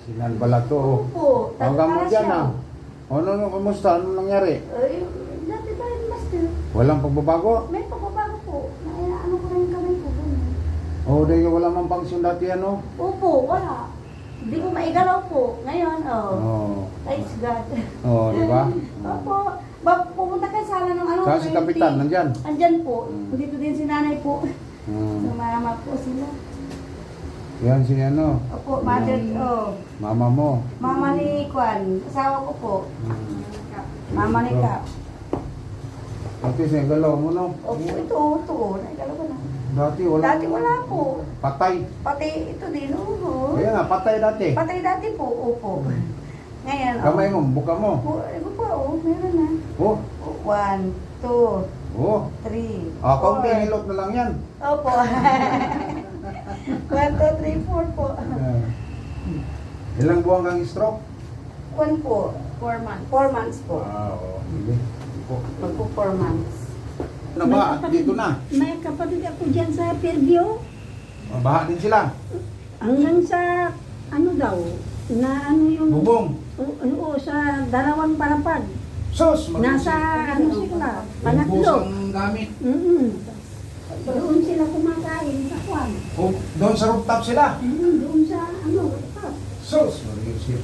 Sinan pala to. Opo, Tawagan mo para dyan siya. Ano, kumusta? Ano nangyari? Dati ba yung master? Walang pagbabago? May pagbabago po. Ano ko na yung kamay ko. Ganun. Dahil wala mang pangsyon dati Opo, wala. Hindi ko maigalaw po. Ngayon, thanks God. Di ba? Opo. Pupunta ka sana ng ano. Saan si Kapitan? Nandyan? Andyan po. Dito din si nanay po. Hmm. Sumama po sila. Yan si Opo, mother, mama mo. mama ni Kwan. Asawa ko po. Mama ni Kap. Dati sa galaw mo, no? Opo, ito. Naigalaw ko na. Dati wala. Dati wala po. Patay. Pati ito din, oo. Kaya nga, patay dati. Patay dati po, opo. Ngayon, Kamay mo, buka mo. Ito po, meron na. Oh, 1, 2, oh. 3, Kaunti hilot na lang yan. Opo. 1, 2, 3, 4 po. Ilang buwan kang stroke? 1 po. 4 months. 4 months po. Oo. Hindi. Magpo 4 months. Ano ba? Dito na. May kapatid ako dyan sa Fairview. Baha din sila. Hanggang sa, ano daw, na ano yung... Bubong. Oo, sa dalawang palapag. Sus! Nasa, ano sila, panatlo. Ubus ang gamit. Doon sila kumakain sa kwan. Doon sa rooftop sila. Doon sa, ano, top. Sus! Mariusip.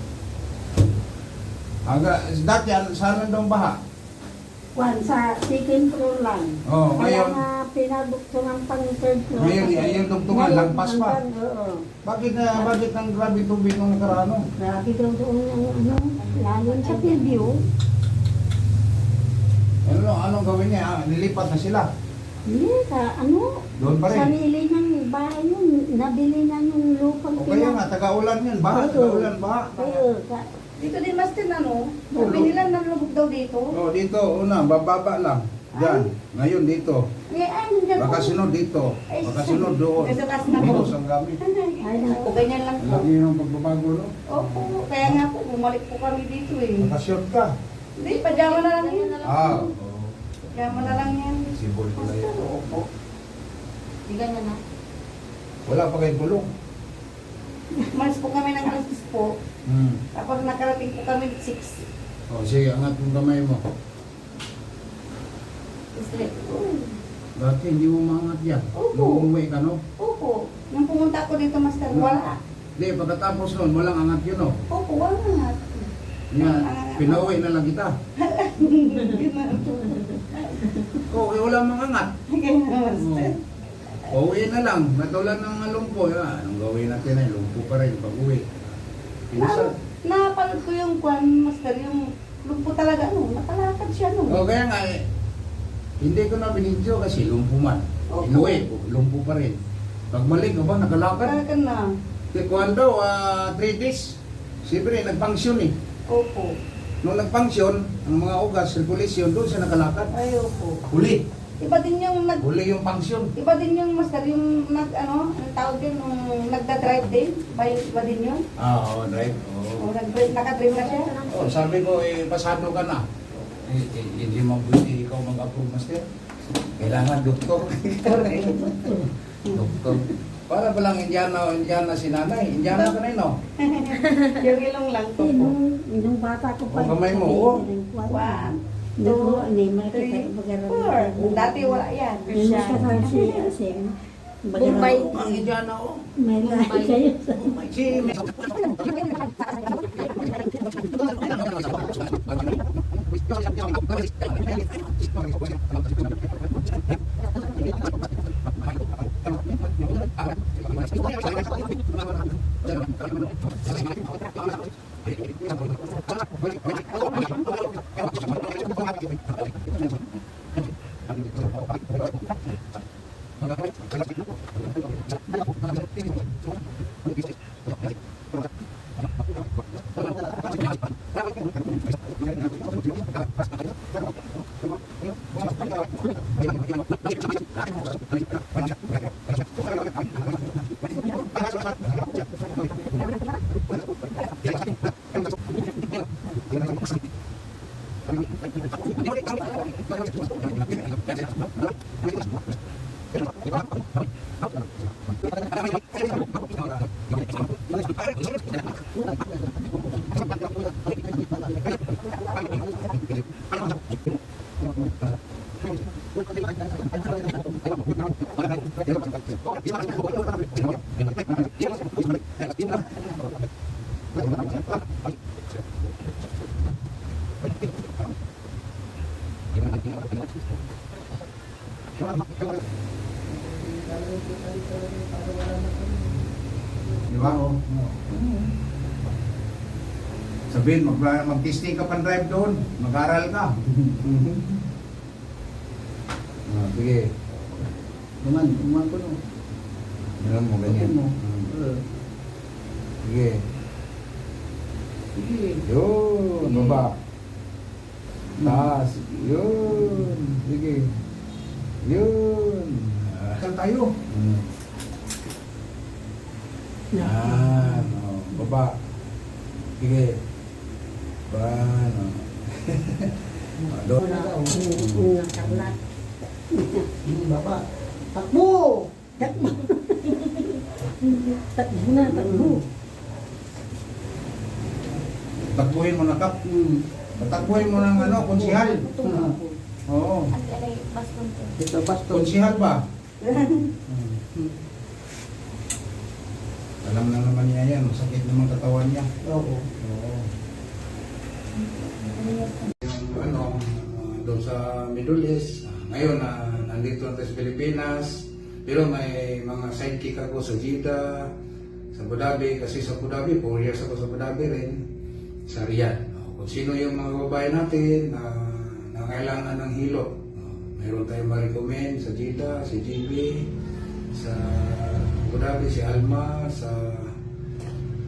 Dati, saan daw ang baha? Kwan, sa second floor lang. Oh, Kaya ngayon- nga pinabuksan ang pang third floor. Ngayon, ayun tugtungan, Ngayon, lampas pa. Oo. Bakit ang grabe tubig nung nakaraan? Grabe daw doon ang ano, lalo sa Fairview. Anong gawin niya? Nilipat na sila. Hindi, ano, Doon pa rin. sarili ng bahay yun, nabili na yung lupang O kaya nga, taga-ulan yan. Baha, Oo. taga-ulan, baha. Oo, Dito din, Master, ano? Sabi nila nalubog daw dito. Dito, una, bababa lang. Diyan. Ngayon dito. Nandiyan Baka po. sunod dito. Baka sunod doon. Kasi taas na po. Ubus ang gamit. O, ganyan lang po. Lagi yung pagbabago, no? Opo, kaya nga po, bumalik po kami dito eh. Nakashort ka. Hindi, pajama na lang yun. Oo. Pajama na lang yan. Sibol ko na yun. Opo. Hindi ganyan na. Wala pa kayong tulong. Malis po kami ng alas 10 po. Tapos nakarating po kami 6. Sige, angat yung kamay mo. Dati hindi mo maangat yan. Opo. Nung umuwi ka, no? Opo. Nung pumunta ako dito, Master, wala. Hindi, pagkatapos nun, walang angat yun, no? Opo, wala nga. Yan, pinauwi na lang kita. Wala mang angat. Ganyan, Master. Uwi na lang, natulad ng lumpo. Anong gawin natin ay lumpo pa rin pag-uwi. Pinsan. Napanood ko yung kwan, Master, yung lumpo talaga, ano, nakalakad siya, no? Kaya nga hindi ko na binidyo kasi lumpo man. Opo. Inuwi, lumpo pa rin. Pagbalik ko ba, nakalakad? Talaga na. Kwan daw, 3 days. Siyempre, nagpangsyon eh. Opo. Nung nagpangsyon, ang mga ugas, circulation, doon siya nakalakad. Ay, opo. Huli. Iba din yung Huli yung pangsyon. Iba din yung Master, yung ang tawag yun, nung nagda-drive din. Iba din yun. Oo, right. O, naka-drive na siya. Sabi ko, pasado ka na. Hindi mo pwede ikaw mag-approve, master. Kailangan doktor. Doktor. Para palang Indiana si nanay. Indiana ka na yun, no? Yung ilong lang po. nung bata ko pa. Kamay mo, 1, 2, 3, 4. Dati wala yan. Bombay. Ang Indiana, oh. May lahi kayo sa... Si... Di ba? Sabihin, mag-testing ka pan drive doon. Mag-aral ka. Sige. Uman ko no. Alam mo, ganyan. Mo. Sige. Sige. Yun, baba. Taas. Yun. Sige. Yun. Saan tayo? Yan. Baba. Sige. Ban. Doon. Unang saklat. Baba. Takbo! Takbo. Takbo na, takbo. Takbuhin mo na kap. Takbuhin mo ng ano, konsihal. Oo. Ito, pastor. Konsihal ba? Alam na naman niya yan. Masakit naman katawan niya. Oo. Oo. Yung ano, doon sa Middle East, ngayon nandito natin sa Pilipinas, pero may mga sidekick ako sa Jeddah, sa Abu Dhabi, kasi sa Abu Dhabi, 4 years ako sa Abu Dhabi rin, sa Riyadh. Kung sino yung mga babae natin na kailangan ng hilo, mayroon tayong ma-recommend sa Jeddah, si GB, sa Abu Dhabi, si Alma, sa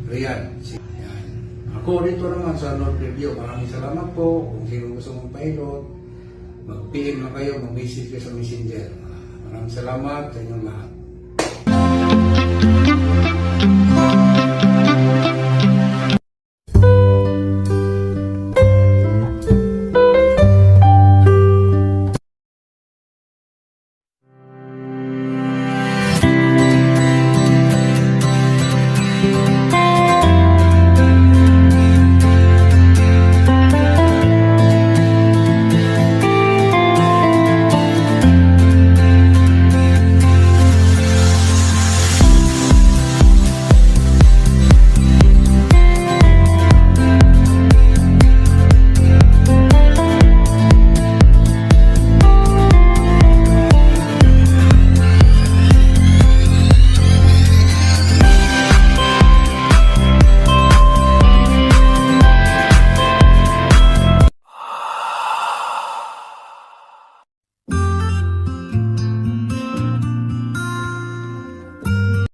Riyadh. Yan. Ako dito naman sa North Review, maraming salamat po. Kung sino gusto mong pilot, mag-PM na kayo, mag-message kayo sa Messenger. Maraming salamat sa inyong lahat.